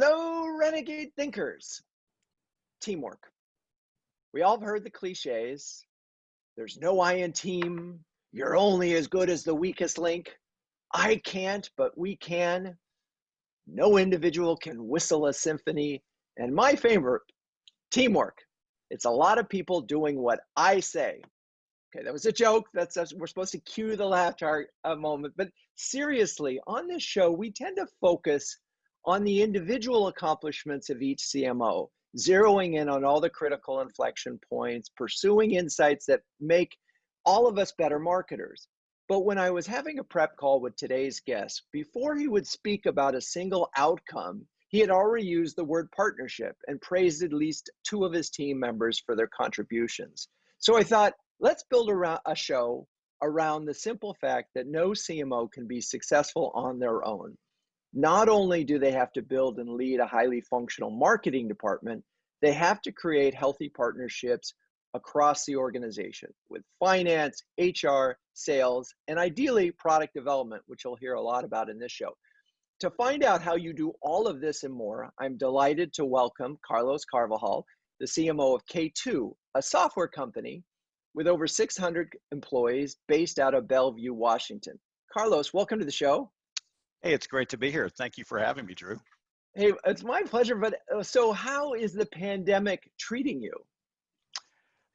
Hello, Renegade Thinkers. Teamwork. We all have heard the cliches. There's no I in team. You're only as good as the weakest link. I can't, but we can. No individual can whistle a symphony. And my favorite, teamwork. It's a lot of people doing what I say. Okay, that was a joke. We're supposed to cue the laughter a moment. But seriously, on this show, we tend to focus on the individual accomplishments of each CMO, zeroing in on all the critical inflection points, pursuing insights that make all of us better marketers. But when I was having a prep call with today's guest, before he would speak about a single outcome, he had already used the word partnership and praised at least two of his team members for their contributions. So I thought, let's build a show around the simple fact that no CMO can be successful on their own. Not only do they have to build and lead a highly functional marketing department, they have to create healthy partnerships across the organization with finance, HR, sales, and ideally product development, which you'll hear a lot about in this show. To find out how you do all of this and more, I'm delighted to welcome Carlos Carvajal, the CMO of K2, a software company with over 600 employees based out of Bellevue, Washington. Carlos, welcome to the show. Hey, it's great to be here. Thank you for having me, Drew. Hey, it's my pleasure. But so how is the pandemic treating you?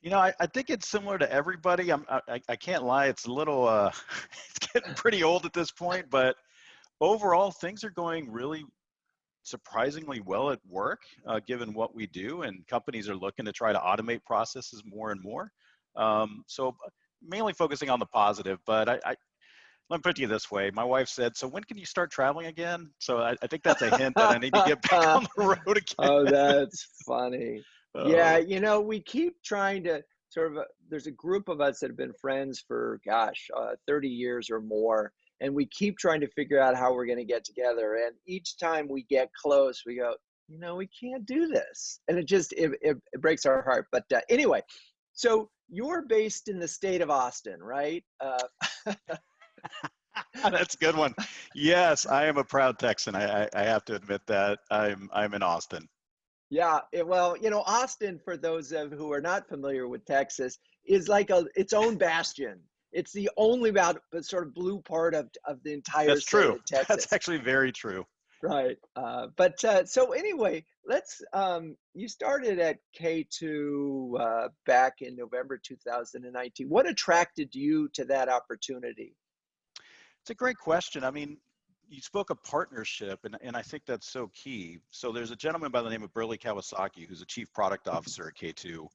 You know, I think it's similar to everybody. I can't lie. It's a little, it's getting pretty old at this point, but overall things are going really surprisingly well at work, given what we do, and companies are looking to try to automate processes more and more. So mainly focusing on the positive, but let me put it to you this way. My wife said, "So when can you start traveling again?" So I think that's a hint that I need to get back on the road again. Oh, that's funny. Yeah, we keep trying to there's a group of us that have been friends for, 30 years or more. And we keep trying to figure out how we're going to get together. And each time we get close, we go, we can't do this. And it breaks our heart. But anyway, so you're based in the state of Austin, right? That's a good one. Yes, I am a proud Texan. I have to admit that I'm in Austin. Yeah, Austin, for those who are not familiar with Texas, is like its own bastion. It's the only sort of blue part of the entire state of Texas. That's actually very true. Right. So anyway, you started at K2 back in November 2019. What attracted you to that opportunity? It's a great question. I mean, you spoke of partnership, and I think that's so key. So there's a gentleman by the name of Burley Kawasaki, who's a chief product officer at K2,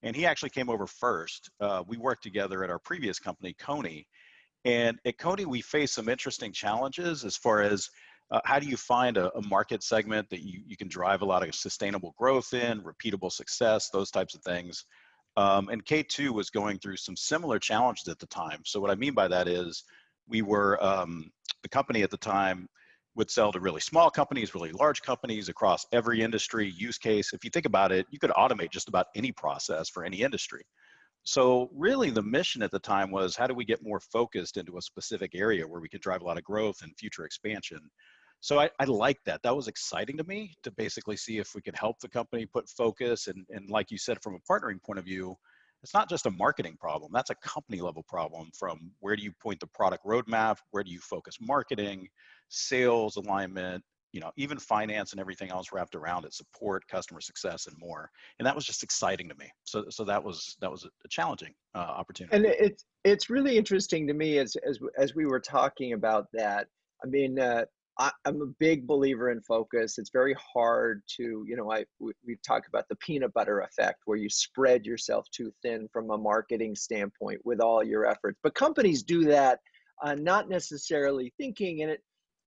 and he actually came over first. We worked together at our previous company, Coney, and at Coney, we faced some interesting challenges as far as how do you find a market segment that you can drive a lot of sustainable growth in, repeatable success, those types of things. And K2 was going through some similar challenges at the time. So what I mean by that is we were, the company at the time would sell to really small companies, really large companies across every industry use case. If you think about it, you could automate just about any process for any industry. So really the mission at the time was, how do we get more focused into a specific area where we could drive a lot of growth and future expansion? So I liked that. That was exciting to me, to basically see if we could help the company put focus. And like you said, from a partnering point of view, it's not just a marketing problem. That's a company level problem. From where do you point the product roadmap? Where do you focus marketing, sales alignment, even finance and everything else wrapped around it, support, customer success, and more. And that was just exciting to me. So that was a challenging opportunity. And it's really interesting to me as we were talking about that. I mean, I'm a big believer in focus. It's very hard to, we've talked about the peanut butter effect, where you spread yourself too thin from a marketing standpoint with all your efforts. But companies do that, not necessarily thinking, and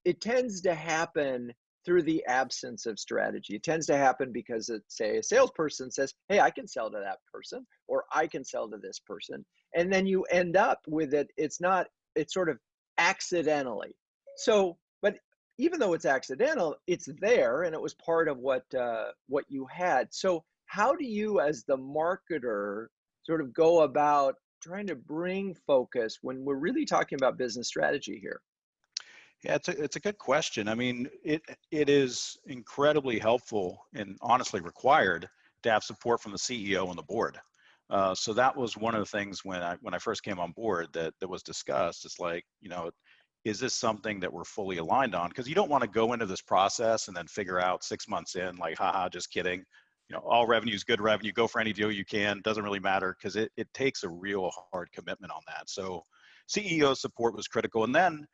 it tends to happen through the absence of strategy. It tends to happen because say a salesperson says, "Hey, I can sell to that person," or "I can sell to this person," and then you end up with it. It's sort of accidentally. So, but even though it's accidental, it's there, and it was part of what you had. So how do you, as the marketer, sort of go about trying to bring focus when we're really talking about business strategy here? Yeah, it's a good question. I mean, it is incredibly helpful and honestly required to have support from the CEO and the board. So that was one of the things when I first came on board that was discussed. It's like, is this something that we're fully aligned on? Because you don't want to go into this process and then figure out 6 months in, like, haha, just kidding. All revenue is good revenue. Go for any deal you can. Doesn't really matter, because it takes a real hard commitment on that. So CEO support was critical. And then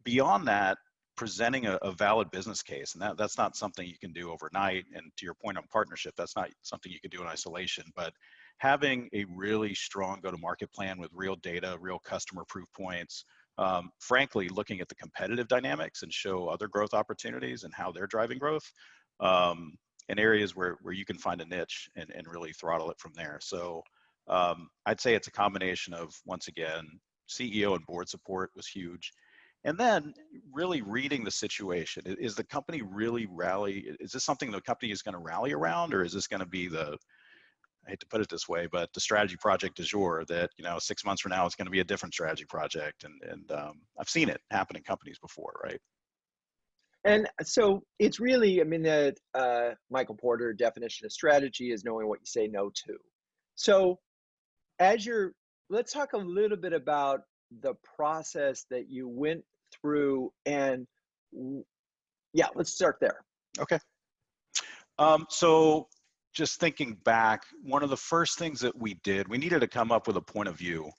beyond that, presenting a valid business case, and that's not something you can do overnight. And to your point on partnership, that's not something you can do in isolation. But having a really strong go-to-market plan with real data, real customer proof points, frankly, looking at the competitive dynamics and show other growth opportunities and how they're driving growth, in areas where you can find a niche and really throttle it from there. So I'd say it's a combination of, once again, CEO and board support was huge. And then really reading the situation. Is the company really is this something the company is going to rally around, or is this going to be I hate to put it this way, but the strategy project du jour that, 6 months from now, it's going to be a different strategy project. And I've seen it happen in companies before, right? And so it's really, I mean, the Michael Porter definition of strategy is knowing what you say no to. So let's talk a little bit about the process that you went through, and yeah, let's start there. Okay. So just thinking back, one of the first things that we did, we needed to come up with a point of view.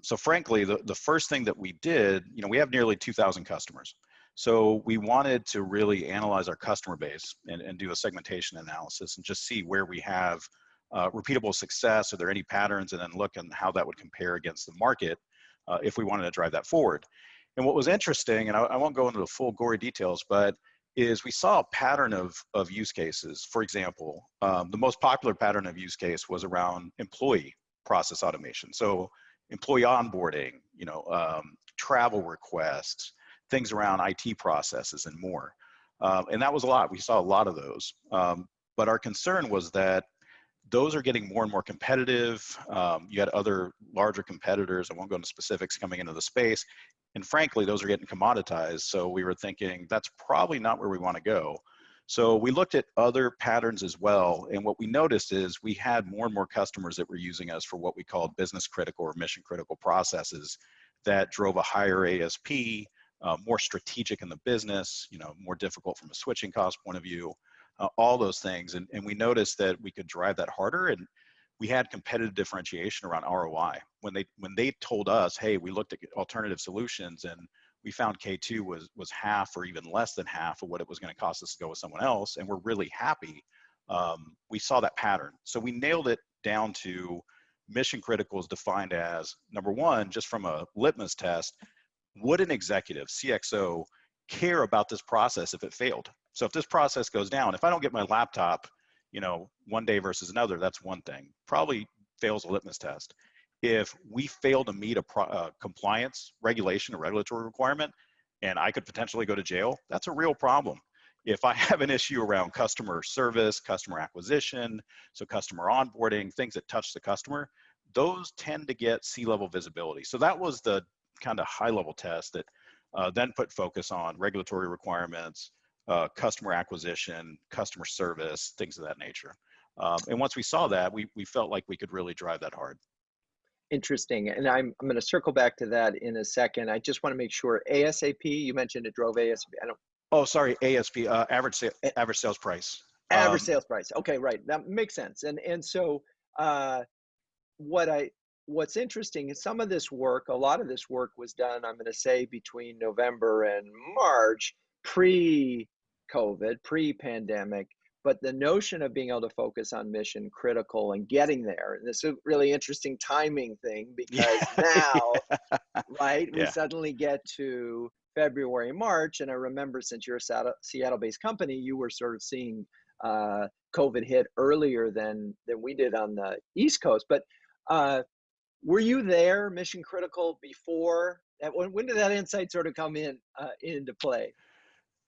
So frankly, the first thing that we did, we have nearly 2,000 customers. So we wanted to really analyze our customer base and do a segmentation analysis and just see where we have repeatable success. Are there any patterns? And then look at how that would compare against the market if we wanted to drive that forward. And what was interesting, and I won't go into the full gory details, but is we saw a pattern of use cases. For example, the most popular pattern of use case was around employee process automation. So employee onboarding, travel requests, things around IT processes and more. And that was a lot. We saw a lot of those. But our concern was that those are getting more and more competitive. You had other larger competitors, I won't go into specifics, coming into the space. And frankly, those are getting commoditized. So we were thinking that's probably not where we want to go. So we looked at other patterns as well. And what we noticed is we had more and more customers that were using us for what we called business critical or mission critical processes that drove a higher ASP, more strategic in the business, more difficult from a switching cost point of view, all those things. And we noticed that we could drive that harder, and we had competitive differentiation around ROI. When they told us, hey, we looked at alternative solutions and we found K2 was half or even less than half of what it was going to cost us to go with someone else, and we're really happy, we saw that pattern. So we nailed it down to mission critical is defined as, number one, just from a litmus test, would an executive, CXO, care about this process if it failed? So if this process goes down, if I don't get my laptop, one day versus another, that's one thing. Probably fails a litmus test. If we fail to meet a compliance regulation, a regulatory requirement, and I could potentially go to jail, that's a real problem. If I have an issue around customer service, customer acquisition, so customer onboarding, things that touch the customer, those tend to get C-level visibility. So that was the kind of high-level test that then put focus on regulatory requirements, customer acquisition, customer service, things of that nature. And once we saw that, we felt like we could really drive that hard. Interesting. And I'm going to circle back to that in a second. I just want to make sure ASAP, you mentioned it drove ASP. Oh, sorry, ASP, average sales price. Average sales price. Okay, right. That makes sense. And so what's interesting is some of this work, a lot of this work was done, I'm going to say, between November and March, pre-COVID, pre-pandemic. But the notion of being able to focus on mission critical and getting there, and this is a really interesting timing thing, because now, right, we suddenly get to February, March, and I remember, since you're a Seattle-based company, you were sort of seeing COVID hit earlier than we did on the East Coast. But were you there, mission critical, before? When did that insight sort of come into play?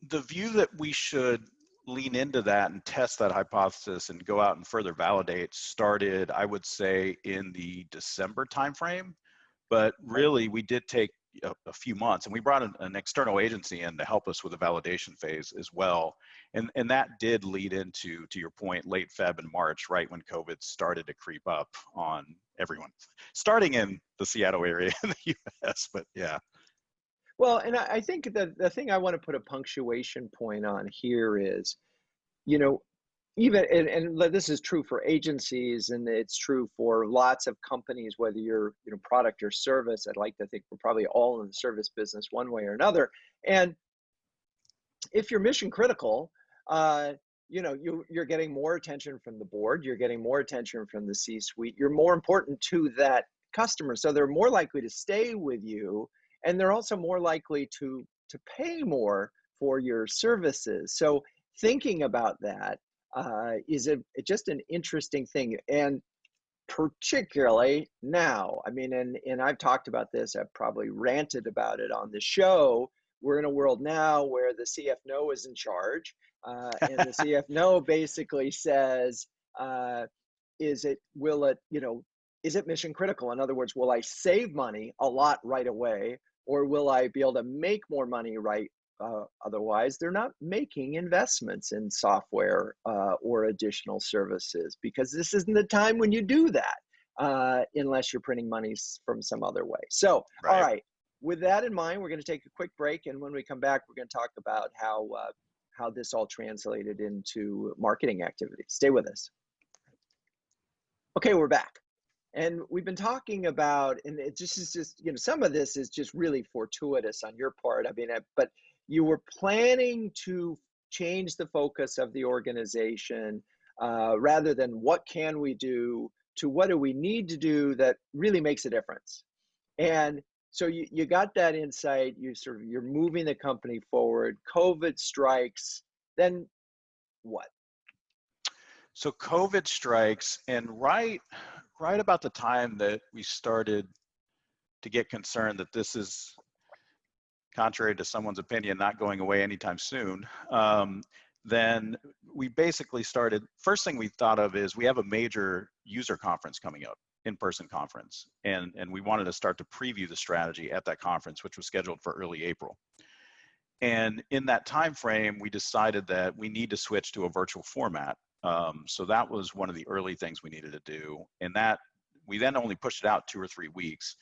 The view that we should lean into that and test that hypothesis and go out and further validate started, I would say, in the December timeframe. But really, we did take a few months, and we brought an external agency in to help us with the validation phase as well. And that did lead into, to your point, late Feb and March, right when COVID started to creep up on everyone, starting in the Seattle area in the US, but yeah. Well, and I think that the thing I want to put a punctuation point on here is, you know, even and this is true for agencies, and it's true for lots of companies, whether you're, you know, product or service. I'd like to think we're probably all in the service business one way or another. And if you're mission critical, you know, you're getting more attention from the board, you're getting more attention from the C-suite, you're more important to that customer, so they're more likely to stay with you, and they're also more likely to pay more for your services. So thinking about that is just an interesting thing, and particularly now. I mean, and I've talked about this, I've probably ranted about it on the show. We're in a world now where the CFO is in charge, and the CFO basically says, you know, is it mission critical? In other words, will I save money a lot right away, or will I be able to make more money otherwise? They're not making investments in software or additional services, because this isn't the time when you do that unless you're printing money from some other way. So, Right. all right, with that in mind, we're going to take a quick break, and when we come back, we're going to talk about how this all translated into marketing activities. Stay with us. Okay, we're back. And we've been talking about, and it just is just, you know, some of this is just really fortuitous on your part. I mean, but you were planning to change the focus of the organization rather than what can we do to what do we need to do that really makes a difference. And so you got that insight, you're moving the company forward, COVID strikes, then what? So COVID strikes, and right about the time that we started to get concerned that this is, contrary to someone's opinion, not going away anytime soon, then we basically started, first thing we thought of is we have a major user conference coming up, in-person conference, and we wanted to start to preview the strategy at that conference, which was scheduled for early April. And in that time frame, we decided that we need to switch to a virtual format. So that was one of the early things we needed to do, and that we then only pushed it out 2 or 3 weeks.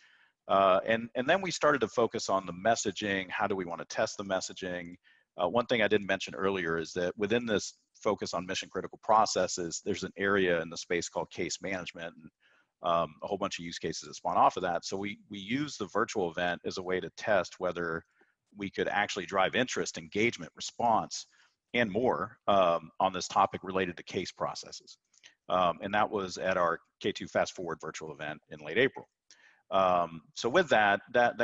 And then we started to focus on the messaging. How do we want to test the messaging? One thing I didn't mention earlier is that within this focus on mission critical processes, there's an area in the space called case management, and a whole bunch of use cases that spawn off of that. So we use the virtual event as a way to test whether we could actually drive interest, engagement, response, and more on this topic related to case processes. And that was at our K2 Fast Forward virtual event in late April. So with that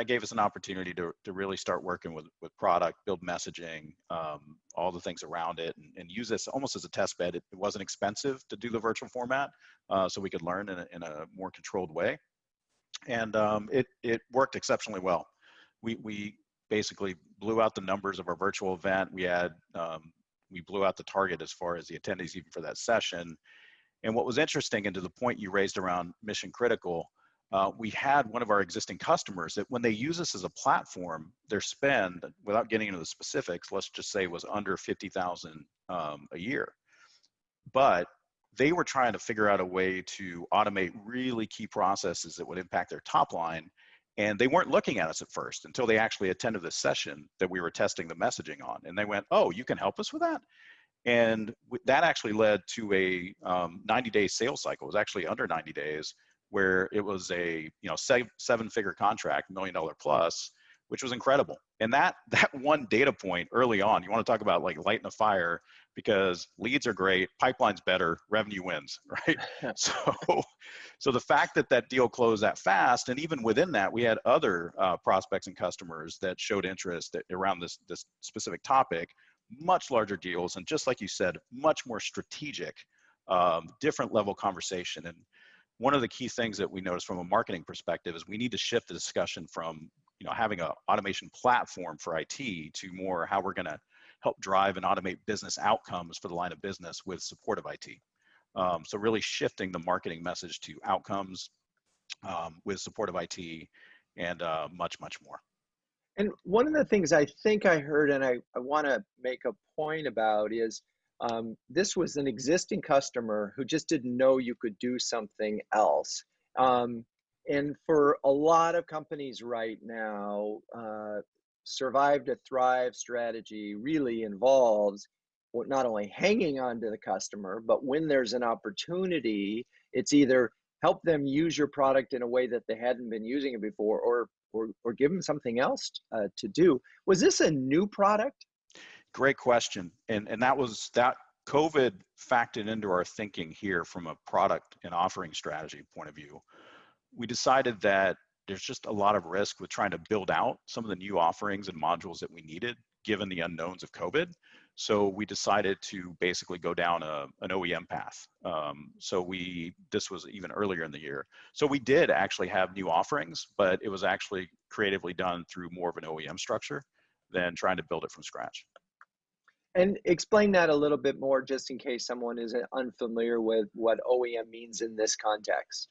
gave us an opportunity to really start working with product, build messaging, all the things around it, and use this almost as a test bed. It wasn't expensive to do the virtual format, so we could learn in a more controlled way. And it worked exceptionally well. We basically blew out the numbers of our virtual event. We blew out the target as far as the attendees even for that session. And what was interesting, and to the point you raised around mission critical, we had one of our existing customers that when they use us as a platform, their spend, without getting into the specifics, let's just say was under $50,000 a year. But they were trying to figure out a way to automate really key processes that would impact their top line. And they weren't looking at us at first until they actually attended this session that we were testing the messaging on. And they went, oh, you can help us with that? And that actually led to a 90-day sales cycle. It was actually under 90 days, where it was a 7-figure contract, $1 million plus, which was incredible. And that one data point early on, you want to talk about like lighting a fire, because leads are great, pipeline's better, revenue wins, right? So the fact that deal closed that fast, and even within that, we had other prospects and customers that showed interest around this specific topic, much larger deals, and just like you said, much more strategic, different level conversation. And one of the key things that we noticed from a marketing perspective is we need to shift the discussion from having an automation platform for IT to more how we're going to help drive and automate business outcomes for the line of business with support of IT. So really shifting the marketing message to outcomes with support of IT and much, much more. And one of the things I think I heard, and I want to make a point about, is this was an existing customer who just didn't know you could do something else. Um, and for a lot of companies right now, survive to thrive strategy really involves not only hanging on to the customer, but when there's an opportunity, it's either help them use your product in a way that they hadn't been using it before, or give them something else to do. Was this a new product? Great question. And that COVID factored into our thinking here from a product and offering strategy point of view. We decided that there's just a lot of risk with trying to build out some of the new offerings and modules that we needed, given the unknowns of COVID. So we decided to basically go down an OEM path. This was even earlier in the year. So we did actually have new offerings, but it was actually creatively done through more of an OEM structure than trying to build it from scratch. And explain that a little bit more, just in case someone is unfamiliar with what OEM means in this context.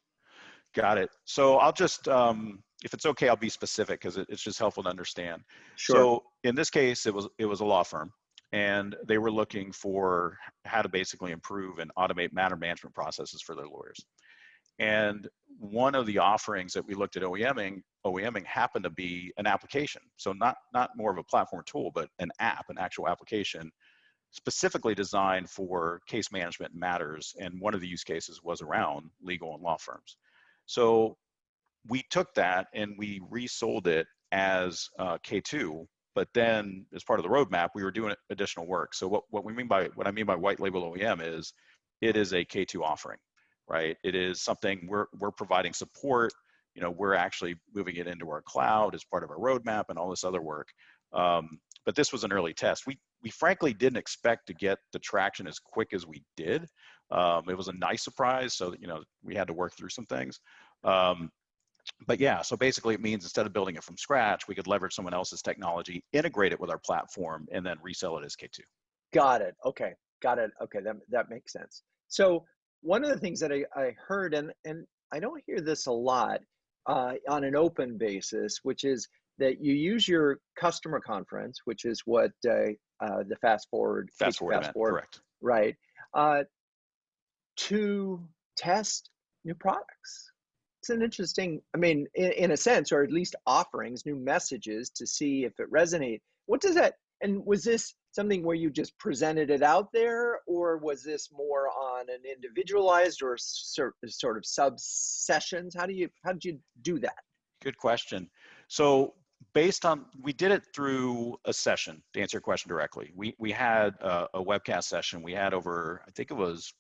Got it. So I'll just, if it's okay, I'll be specific because it's just helpful to understand. Sure. So in this case, it was a law firm, and they were looking for how to basically improve and automate matter management processes for their lawyers. And one of the offerings that we looked at OEMing happened to be an application. So not more of a platform tool, but an app, an actual application specifically designed for case management matters. And one of the use cases was around legal and law firms. So we took that and we resold it as K2, but then as part of the roadmap, we were doing additional work. So what I mean by white label OEM is it is a K2 offering, right? It is something we're providing support. You know, we're actually moving it into our cloud as part of our roadmap and all this other work. But this was an early test. We frankly didn't expect to get the traction as quick as we did. It was a nice surprise. So, you know, we had to work through some things. But yeah, so basically it means instead of building it from scratch, we could leverage someone else's technology, integrate it with our platform, and then resell it as K2. Got it. Okay. Got it. Okay. That makes sense. So one of the things that I heard, and I don't hear this a lot on an open basis, which is that you use your customer conference, which is what the Fast Forward, Correct. Right, to test new products. It's an interesting, I mean, in a sense, or at least offerings, new messages to see if it resonates. What does that, and was this something where you just presented it out there, or was this more on an individualized or sort of sub sessions? How did you do that? Good question. So we did it through a session, to answer your question directly. We had a webcast session. We had over, I think it was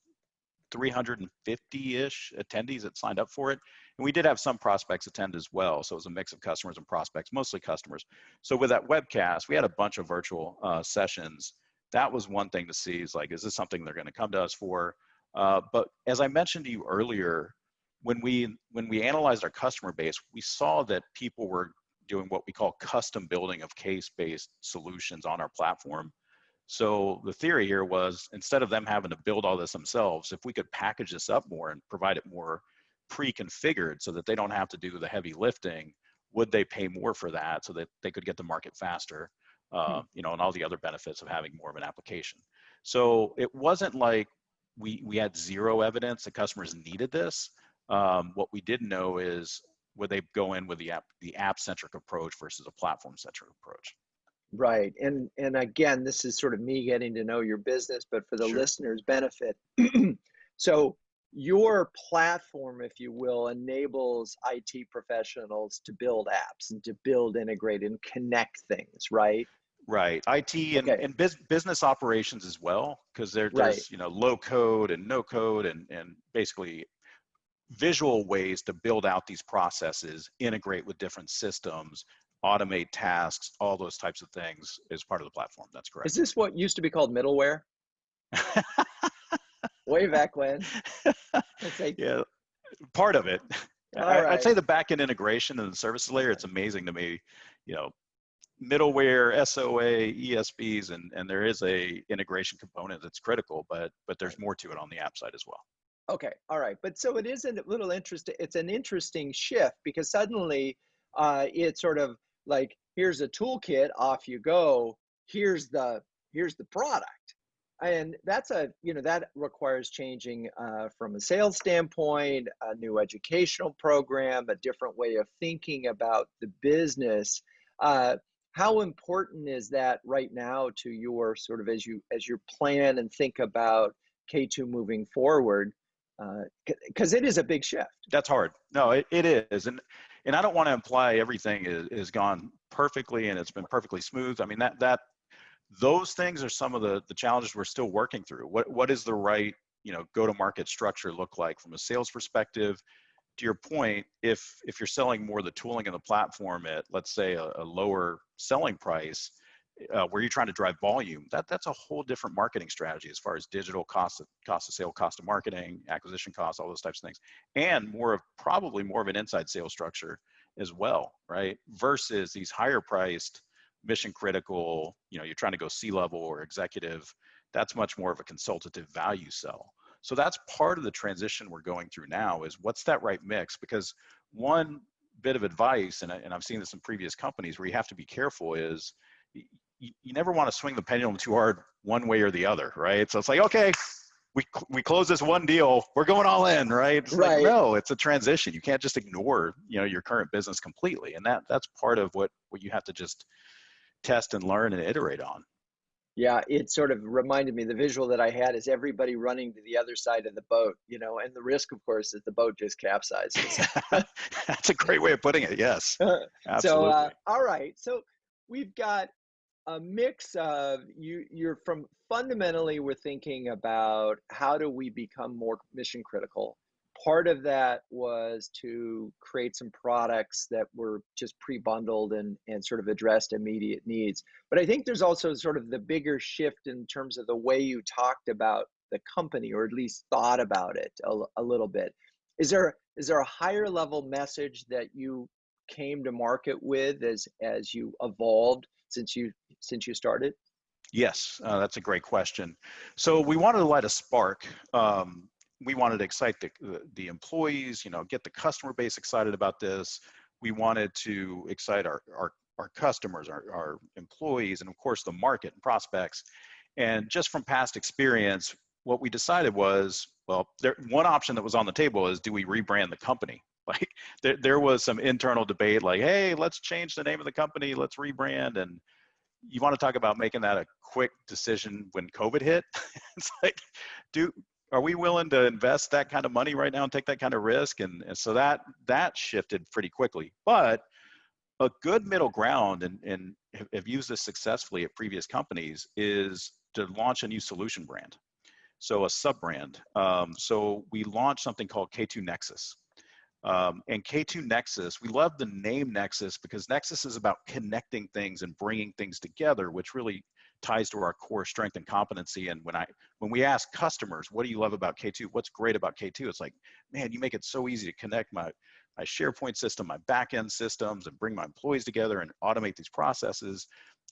350-ish attendees that signed up for it. And we did have some prospects attend as well. So it was a mix of customers and prospects, mostly customers. So with that webcast, we had a bunch of virtual sessions. That was one thing to see, is like, is this something they're going to come to us for? But as I mentioned to you earlier, when we analyzed our customer base, we saw that people were doing what we call custom building of case-based solutions on our platform. So the theory here was, instead of them having to build all this themselves, if we could package this up more and provide it more pre-configured so that they don't have to do the heavy lifting, would they pay more for that so that they could get to market faster, you know, and all the other benefits of having more of an application. So it wasn't like we had zero evidence that customers needed this. What we did know is, would they go in with the app-centric approach versus a platform-centric approach? Right. And again, this is sort of me getting to know your business, but for the Sure. listeners' benefit. So your platform, if you will, enables IT professionals to build apps and to build, integrate, and connect things, right? Right. IT and business operations as well, because there's you know, low code and no code and basically visual ways to build out these processes, integrate with different systems, automate tasks, all those types of things as part of the platform. That's correct. Is this what used to be called middleware? Way back when? Yeah, part of it. I'd say the backend integration and the services layer, it's amazing to me, you know, middleware, SOA, ESBs, and there is a integration component that's critical, but there's more to it on the app side as well. Okay, all right. But so it is a little interesting, it's an interesting shift, because suddenly it's sort of like here's a toolkit, off you go. Here's the product. And that's that requires changing from a sales standpoint, a new educational program, a different way of thinking about the business. How important is that right now to your sort of as you plan and think about K2 moving forward? Because it is a big shift. That's hard. No, it is. And I don't want to imply everything is gone perfectly and it's been perfectly smooth. I mean, those things are some of the challenges we're still working through. What is the right, go-to-market structure look like from a sales perspective? To your point, if you're selling more of the tooling and the platform at, let's say, a lower selling price, where you're trying to drive volume, that's a whole different marketing strategy as far as digital cost of sale, cost of marketing, acquisition costs, all those types of things, and probably more of an inside sales structure as well, right? Versus these higher priced, mission critical, you're trying to go C-level or executive, that's much more of a consultative value sell. So that's part of the transition we're going through now is what's that right mix? Because one bit of advice, and I've seen this in previous companies where you have to be careful is you never want to swing the pendulum too hard one way or the other, right? So it's like, okay, we close this one deal, we're going all in, right? It's Right. like, no, it's a transition. You can't just ignore, your current business completely. And that's part of what you have to just test and learn and iterate on. Yeah, it sort of reminded me, the visual that I had is everybody running to the other side of the boat, and the risk, of course, is the boat just capsizes. That's a great way of putting it. Yes, So, absolutely. all right. So we've got a mix of you're from fundamentally we're thinking about how do we become more mission critical. Part of that was to create some products that were just pre-bundled and sort of addressed immediate needs. But I think there's also sort of the bigger shift in terms of the way you talked about the company, or at least thought about it a little bit. Is there a higher level message that you came to market with as you evolved since you started? Yes, that's a great question. So we wanted to light a spark. We wanted to excite the employees, get the customer base excited about this. We wanted to excite our customers, our employees, and of course the market and prospects. And just from past experience, what we decided was, well, one option that was on the table is, do we rebrand the company? Like there was some internal debate, like, hey, let's change the name of the company, let's rebrand. And you want to talk about making that a quick decision when COVID hit? It's like, are we willing to invest that kind of money right now and take that kind of risk? And so that shifted pretty quickly. But a good middle ground, and have used this successfully at previous companies, is to launch a new solution brand. So a sub-brand. So we launched something called K2 Nexus. And K2 Nexus, we love the name Nexus because Nexus is about connecting things and bringing things together, which really ties to our core strength and competency. And when we ask customers, what do you love about K2? What's great about K2? It's like, man, you make it so easy to connect my SharePoint system, my backend systems, and bring my employees together and automate these processes.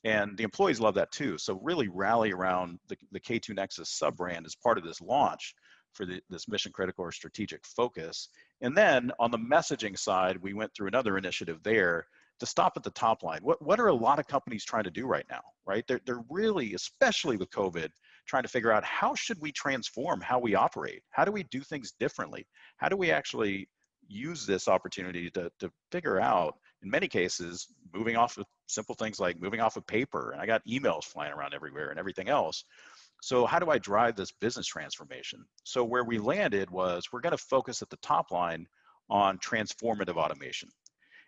And the employees love that too. So really rally around the K2 Nexus sub-brand as part of this launch for this mission critical or strategic focus. And then on the messaging side, we went through another initiative there to stop at the top line. What are a lot of companies trying to do right now, right? They're really, especially with COVID, trying to figure out how should we transform how we operate? How do we do things differently? How do we actually use this opportunity to figure out, in many cases, moving off of simple things like moving off of paper, and I got emails flying around everywhere and everything else. So how do I drive this business transformation? So where we landed was, we're going to focus at the top line on transformative automation.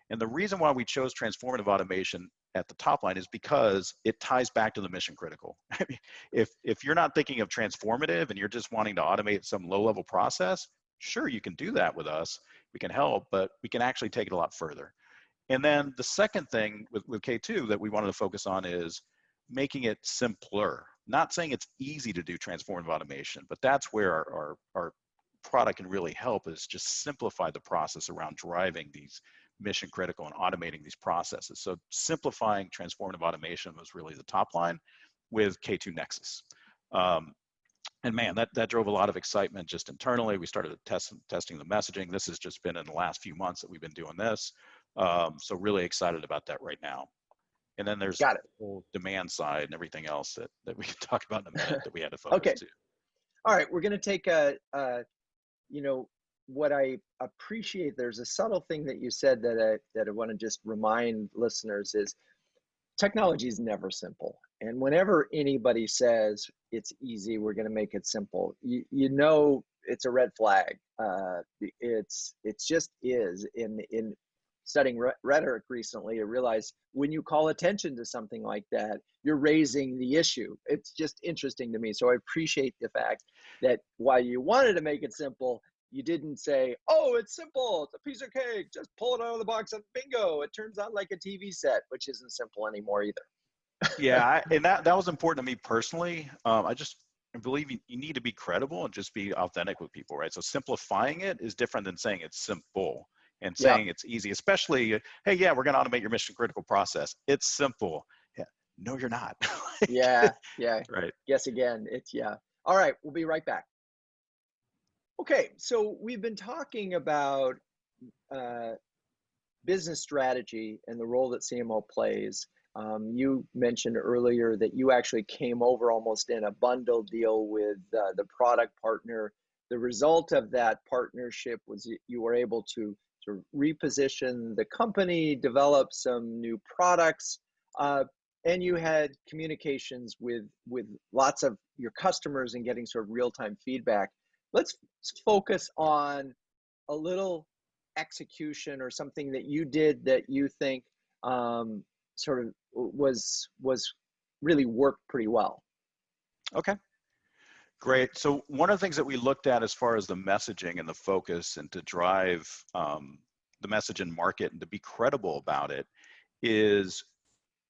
And the reason why we chose transformative automation at the top line is because it ties back to the mission critical. I mean, if you're not thinking of transformative and you're just wanting to automate some low-level process, sure, you can do that with us. We can help, but we can actually take it a lot further. And then the second thing with K2 that we wanted to focus on is making it simpler. Not saying it's easy to do transformative automation, but that's where our product can really help, is just simplify the process around driving these mission critical and automating these processes. So simplifying transformative automation was really the top line with K2 Nexus. And man, that drove a lot of excitement just internally. We started testing the messaging. This has just been in the last few months that we've been doing this. So really excited about that right now. And then there's Got it. the whole demand side and everything else that we can talk about in a minute that we had to focus Okay. to. All right. We're going to take you know, what I appreciate, there's a subtle thing that you said that I want to just remind listeners is technology is never simple. And whenever anybody says it's easy, we're going to make it simple, you know, it's a red flag. It's just is. In studying rhetoric recently, I realized when you call attention to something like that, you're raising the issue. It's just interesting to me. So I appreciate the fact that while you wanted to make it simple, you didn't say, oh, it's simple, it's a piece of cake, just pull it out of the box and bingo, it turns out like a TV set, which isn't simple anymore either. Yeah, and that was important to me personally. I just believe you need to be credible and just be authentic with people, right? So simplifying it is different than saying it's simple and Yeah, saying it's easy, especially, hey, yeah, we're going to automate your mission critical process. It's simple. Yeah, no, you're not. yeah, yeah. Right. Guess again, it's yeah. All right, we'll be right back. Okay, so we've been talking about uh, business strategy and the role that CMO plays. You mentioned earlier that you actually came over almost in a bundle deal with the product partner. The result of that partnership was you were able to sort of reposition the company, develop some new products, and you had communications with lots of your customers and getting sort of real-time feedback. Let's focus on a little execution or something that you did that you think sort of was really worked pretty well. Okay. Great. So one of the things that we looked at as far as the messaging and the focus and to drive the message and market and to be credible about it is,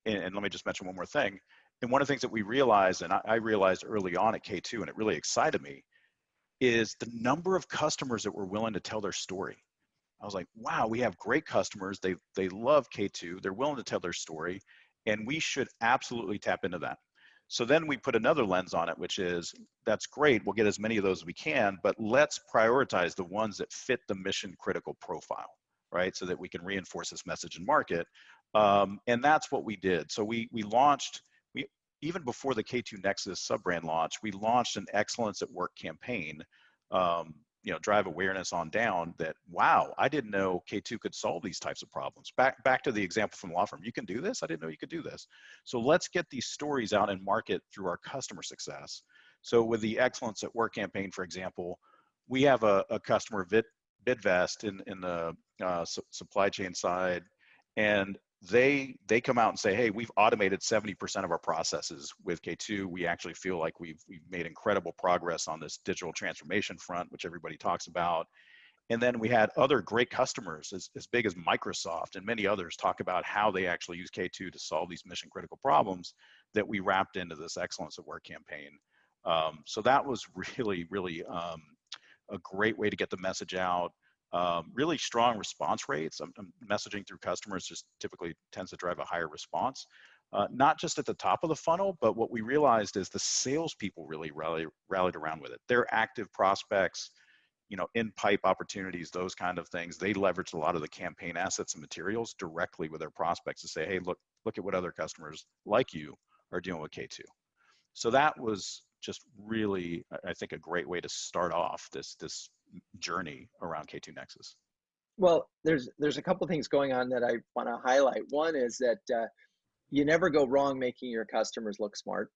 and let me just mention one more thing. And one of the things that we realized, and I realized early on at K2, and it really excited me, is the number of customers that were willing to tell their story. I was like, wow, we have great customers. They love K2. They're willing to tell their story, and we should absolutely tap into that. So then we put another lens on it, which is, that's great. We'll get as many of those as we can, but let's prioritize the ones that fit the mission critical profile, right? So that we can reinforce this message and market. And that's what we did. So we launched, even before the K2 Nexus sub-brand launch, we launched an Excellence at Work campaign, drive awareness on down that, wow, I didn't know K2 could solve these types of problems. Back to the example from the law firm, you can do this? I didn't know you could do this. So let's get these stories out and market through our customer success. So with the Excellence at Work campaign, for example, we have a customer, Bidvest, in the supply chain side, and they come out and say, hey, we've automated 70% of our processes with K2. We actually feel like we've made incredible progress on this digital transformation front, which everybody talks about. And then we had other great customers as big as Microsoft and many others talk about how they actually use K2 to solve these mission critical problems that we wrapped into this Excellence at Work campaign. So that was really, really a great way to get the message out. Really strong response rates. Messaging through customers just typically tends to drive a higher response, not just at the top of the funnel, but what we realized is the salespeople really rallied around with it. They're active prospects, in pipe opportunities, those kind of things. They leveraged a lot of the campaign assets and materials directly with their prospects to say, hey, look at what other customers like you are doing with K2. So that was just really, I think, a great way to start off this journey around K2 Nexus. Well, there's a couple things going on that I want to highlight. One is that you never go wrong making your customers look smart.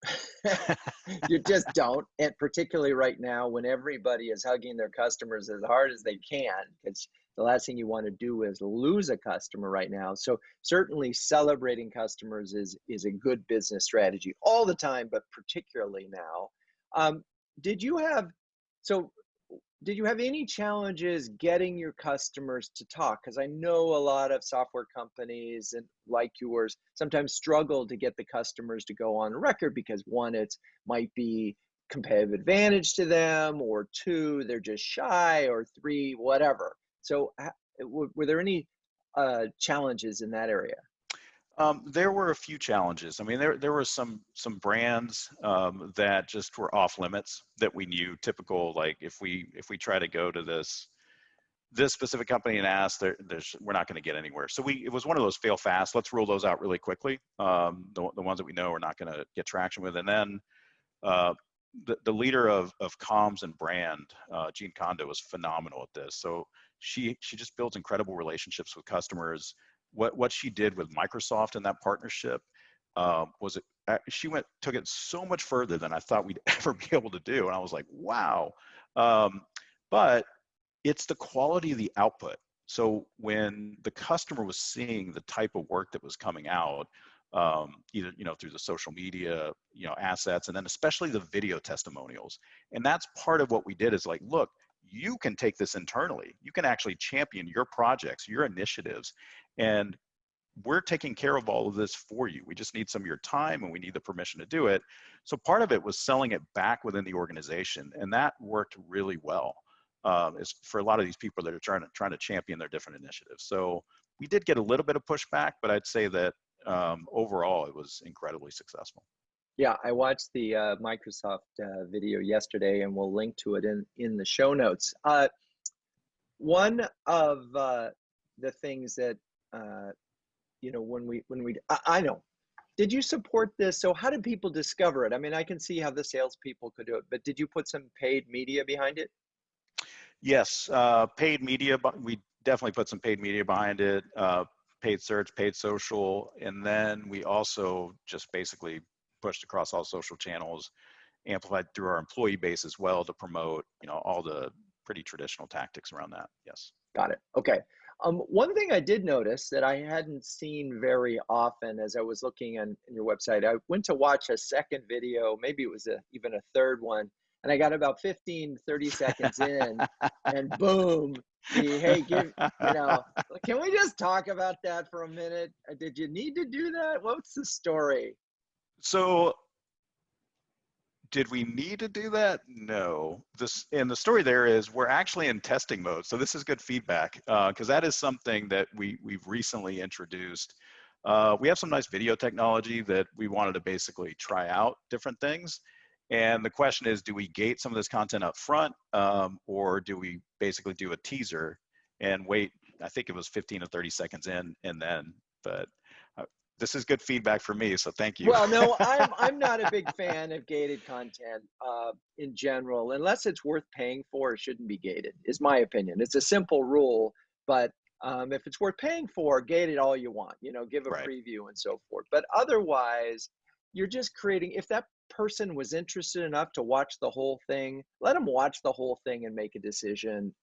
You just don't. And particularly right now when everybody is hugging their customers as hard as they can, because the last thing you want to do is lose a customer right now. So certainly celebrating customers is a good business strategy all the time, but particularly now. Did you have any challenges getting your customers to talk? Because I know a lot of software companies and like yours sometimes struggle to get the customers to go on record because one, it might be competitive advantage to them, or two, they're just shy, or three, whatever. So were there any challenges in that area? There were a few challenges. I mean, there were some brands that just were off limits that we knew. Typical, like if we try to go to this this specific company and asked, we're not going to get anywhere. So it was one of those fail fast. Let's rule those out really quickly. The ones that we know we're not going to get traction with. And then the leader of comms and brand, Jean Kondo, was phenomenal at this. So she just builds incredible relationships with customers. What she did with Microsoft in that partnership took it so much further than I thought we'd ever be able to do. And I was like, wow. But it's the quality of the output. So when the customer was seeing the type of work that was coming out, either, through the social media, assets, and then especially the video testimonials. And that's part of what we did is like, look, you can take this internally. You can actually champion your projects, your initiatives, and we're taking care of all of this for you. We just need some of your time and we need the permission to do it. So part of it was selling it back within the organization. And that worked really well. Is for a lot of these people that are trying to champion their different initiatives. So we did get a little bit of pushback, but I'd say that overall it was incredibly successful. Yeah, I watched the Microsoft video yesterday, and we'll link to it in the show notes. One of the things that I know. Did you support this? So how did people discover it? I mean, I can see how the salespeople could do it, but did you put some paid media behind it? Yes, paid media, but we definitely put some paid media behind it, paid search, paid social, and then we also just basically pushed across all social channels, amplified through our employee base as well to promote, all the pretty traditional tactics around that. Yes. Got it. Okay. One thing I did notice that I hadn't seen very often as I was looking on your website, I went to watch a second video, maybe it was even a third one, and I got about 15, 30 seconds in, and boom, hey, can we just talk about that for a minute? Did you need to do that? What's the story? So did we need to do that? No. And the story there is we're actually in testing mode. So this is good feedback because that is something that we've recently introduced. We have some nice video technology that we wanted to basically try out different things. And the question is, do we gate some of this content up front or do we basically do a teaser and wait? I think it was 15 to 30 seconds in and then, but this is good feedback for me, so thank you. Well, no, I'm not a big fan of gated content in general. Unless it's worth paying for, it shouldn't be gated, is my opinion. It's a simple rule, but if it's worth paying for, gate it all you want, give a preview and so forth. But otherwise, you're just creating, if that person was interested enough to watch the whole thing, let them watch the whole thing and make a decision.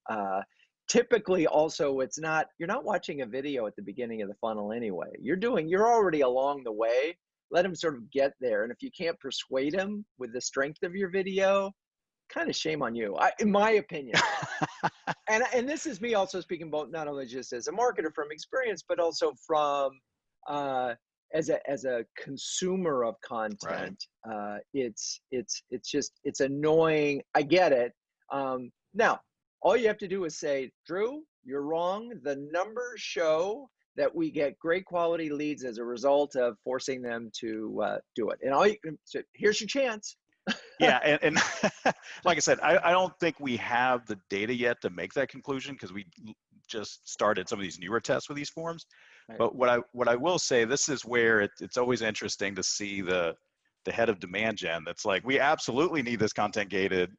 Typically also you're not watching a video at the beginning of the funnel anyway. You're already along the way. Let them sort of get there. And if you can't persuade them with the strength of your video, kind of shame on you, in my opinion. and this is me also speaking about not only just as a marketer from experience, but also from as a consumer of content. Right. It's annoying. I get it. Now, all you have to do is say, Drew, you're wrong. The numbers show that we get great quality leads as a result of forcing them to do it. And here's your chance. Yeah, and like I said, I don't think we have the data yet to make that conclusion because we just started some of these newer tests with these forms. Right. But what I will say, this is where it's always interesting to see the head of demand gen that's like, we absolutely need this content gated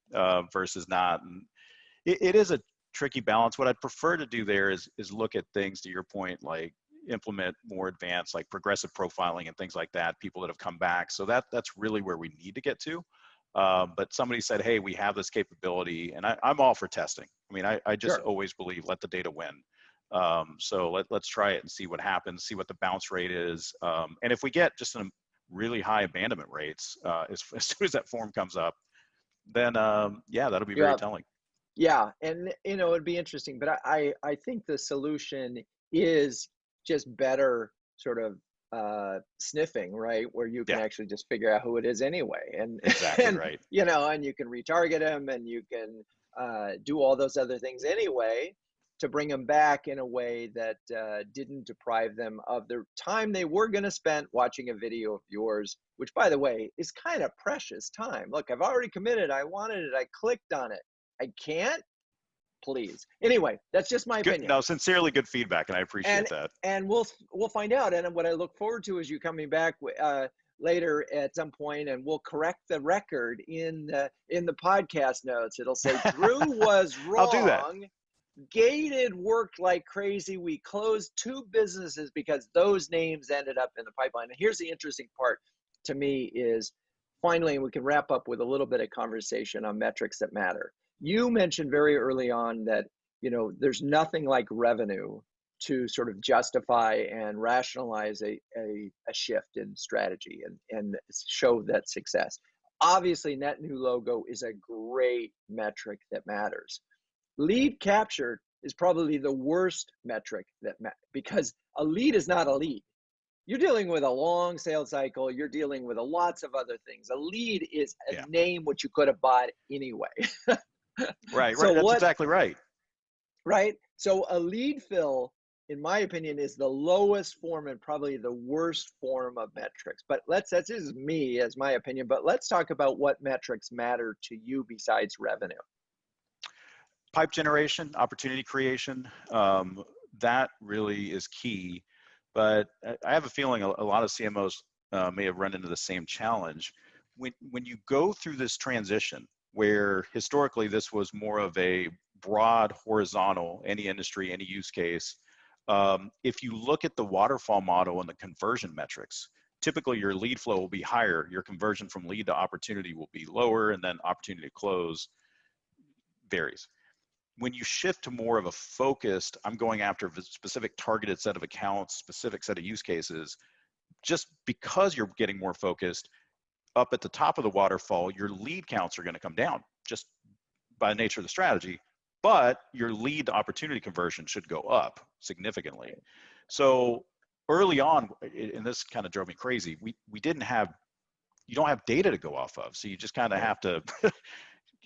versus not. And it is a tricky balance. What I'd prefer to do there is look at things, to your point, like implement more advanced, like progressive profiling and things like that, people that have come back. So that's really where we need to get to. But somebody said, hey, we have this capability, and I'm all for testing. I mean, I just always believe, let the data win. So let's try it and see what happens, see what the bounce rate is. And if we get just some really high abandonment rates, as soon as that form comes up, then yeah, that'll be very telling. Yeah, and it'd be interesting, but I think the solution is just better sort of sniffing, right? Where you can actually just figure out who it is anyway, and exactly right. And you can retarget them, and you can do all those other things anyway to bring them back in a way that didn't deprive them of the time they were going to spend watching a video of yours, which, by the way, is kind of precious time. Look, I've already committed. I wanted it. I clicked on it. I can't please. Anyway, that's just my Good. opinion. No, sincerely good feedback, and I appreciate that. And we'll find out. And what I look forward to is you coming back later at some point, and we'll correct the record in the podcast notes. It'll say Drew was I'll do that. wrong. Gated worked like crazy. We closed 2 businesses because those names ended up in the pipeline. And here's the interesting part to me is finally, and we can wrap up with a little bit of conversation on metrics that matter. You mentioned very early on that, there's nothing like revenue to sort of justify and rationalize a shift in strategy and show that success. Obviously, net new logo is a great metric that matters. Lead capture is probably the worst metric because a lead is not a lead. You're dealing with a long sales cycle. You're dealing with lots of other things. A lead is a name which you could have bought anyway. Right. So That's exactly right. Right. So a lead fill, in my opinion, is the lowest form and probably the worst form of metrics. But that's just me as my opinion. But let's talk about what metrics matter to you besides revenue. Pipe generation, opportunity creation, that really is key. But I have a feeling a lot of CMOs may have run into the same challenge. When you go through this transition, where historically this was more of a broad, horizontal, any industry, any use case, if you look at the waterfall model and the conversion metrics, typically your lead flow will be higher, your conversion from lead to opportunity will be lower, and then opportunity to close varies. When you shift to more of a focused, I'm going after a specific targeted set of accounts, specific set of use cases, just because you're getting more focused, up at the top of the waterfall, your lead counts are going to come down just by the nature of the strategy, but your lead to opportunity conversion should go up significantly. So early on, and this kind of drove me crazy, you don't have data to go off of. So you just kind of have to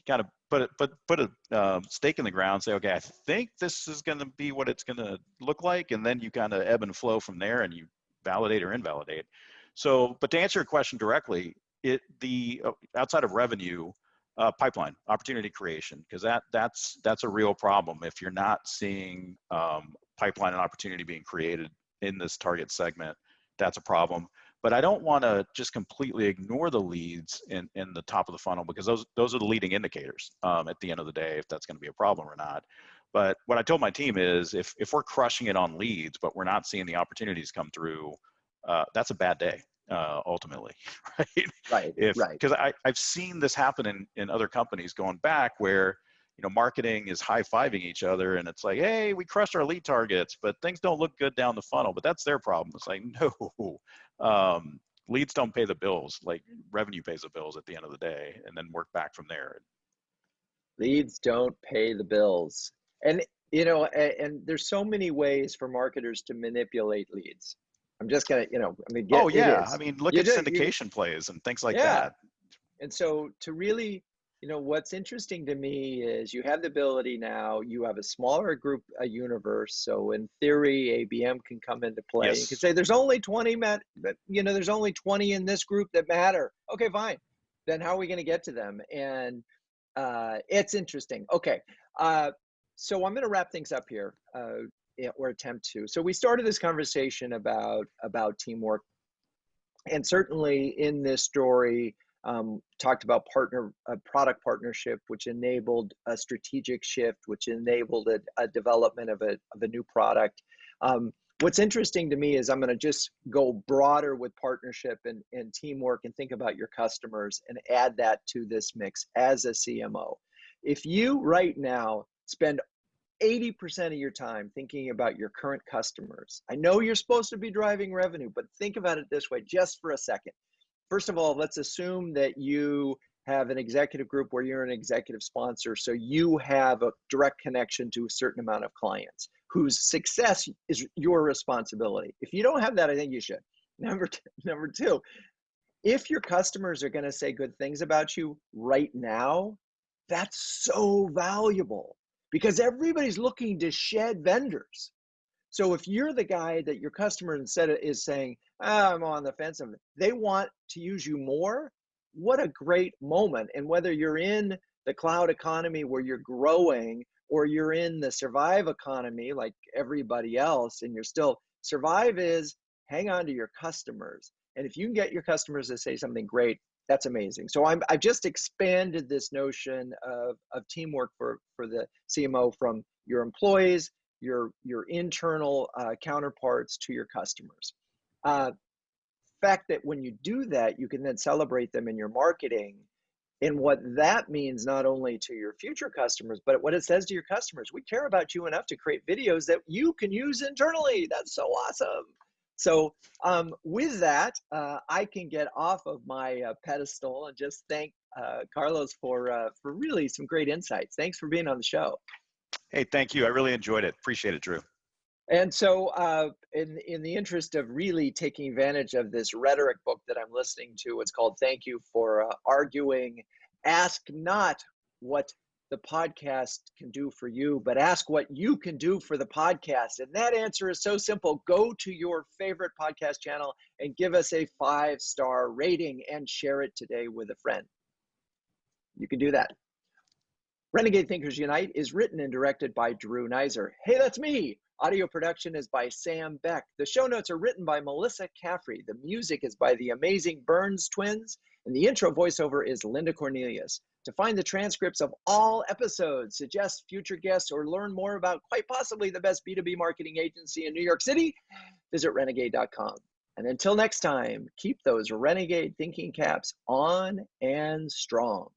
kind of put a stake in the ground and say, okay, I think this is going to be what it's going to look like. And then you kind of ebb and flow from there and you validate or invalidate. So, but to answer your question directly, outside of revenue, pipeline, opportunity creation, because that's a real problem. If you're not seeing pipeline and opportunity being created in this target segment, that's a problem. But I don't want to just completely ignore the leads in the top of the funnel, because those are the leading indicators at the end of the day, if that's going to be a problem or not. But what I told my team is if we're crushing it on leads, but we're not seeing the opportunities come through, that's a bad day, ultimately, right? Right. Because I've seen this happen in other companies going back where, marketing is high-fiving each other and it's like, hey, we crushed our lead targets, but things don't look good down the funnel. But that's their problem. It's like, no, leads don't pay the bills. Like, revenue pays the bills at the end of the day, and then work back from there. Leads don't pay the bills. And, and there's so many ways for marketers to manipulate leads. I'm just going to, oh yeah. I mean, look at syndication plays and things like that. And so to really, what's interesting to me is you have the ability now, you have a smaller group, a universe. So in theory, ABM can come into play. Yes. You can say there's only 20, there's only 20 in this group that matter. Okay, fine. Then how are we going to get to them? And it's interesting. Okay. So I'm going to wrap things up here, or attempt to. So we started this conversation about teamwork. And certainly in this story, talked about product partnership, which enabled a strategic shift, which enabled a development of a new product. What's interesting to me is I'm going to just go broader with partnership and teamwork and think about your customers and add that to this mix as a CMO. If you right now spend 80% of your time thinking about your current customers, I know you're supposed to be driving revenue, but think about it this way just for a second. First of all, let's assume that you have an executive group where you're an executive sponsor, so you have a direct connection to a certain amount of clients whose success is your responsibility. If you don't have that, I think you should. Number two, if your customers are going to say good things about you right now, that's so valuable because everybody's looking to shed vendors. So if you're the guy that your customer instead of is saying, I'm on the fence, they want to use you more, what a great moment. And whether you're in the cloud economy where you're growing or you're in the survive economy like everybody else, and you're still, survive is hang on to your customers. And if you can get your customers to say something great, that's amazing. So I've just expanded this notion of teamwork for the CMO from your employees, your internal counterparts to your customers. Fact that when you do that, you can then celebrate them in your marketing. And what that means, not only to your future customers, but what it says to your customers, we care about you enough to create videos that you can use internally. That's so awesome. So with that, I can get off of my pedestal and just thank Carlos for really some great insights. Thanks for being on the show. Hey, thank you. I really enjoyed it. Appreciate it, Drew. And so in the interest of really taking advantage of this rhetoric book that I'm listening to, it's called Thank You for Arguing. Ask not what the podcast can do for you, but ask what you can do for the podcast. And that answer is so simple. Go to your favorite podcast channel and give us a 5-star rating and share it today with a friend. You can do that. Renegade Thinkers Unite is written and directed by Drew Neiser. Hey, that's me. Audio production is by Sam Beck. The show notes are written by Melissa Caffrey. The music is by the amazing Burns Twins. And the intro voiceover is Linda Cornelius. To find the transcripts of all episodes, suggest future guests, or learn more about quite possibly the best B2B marketing agency in New York City, visit renegade.com. And until next time, keep those renegade thinking caps on and strong.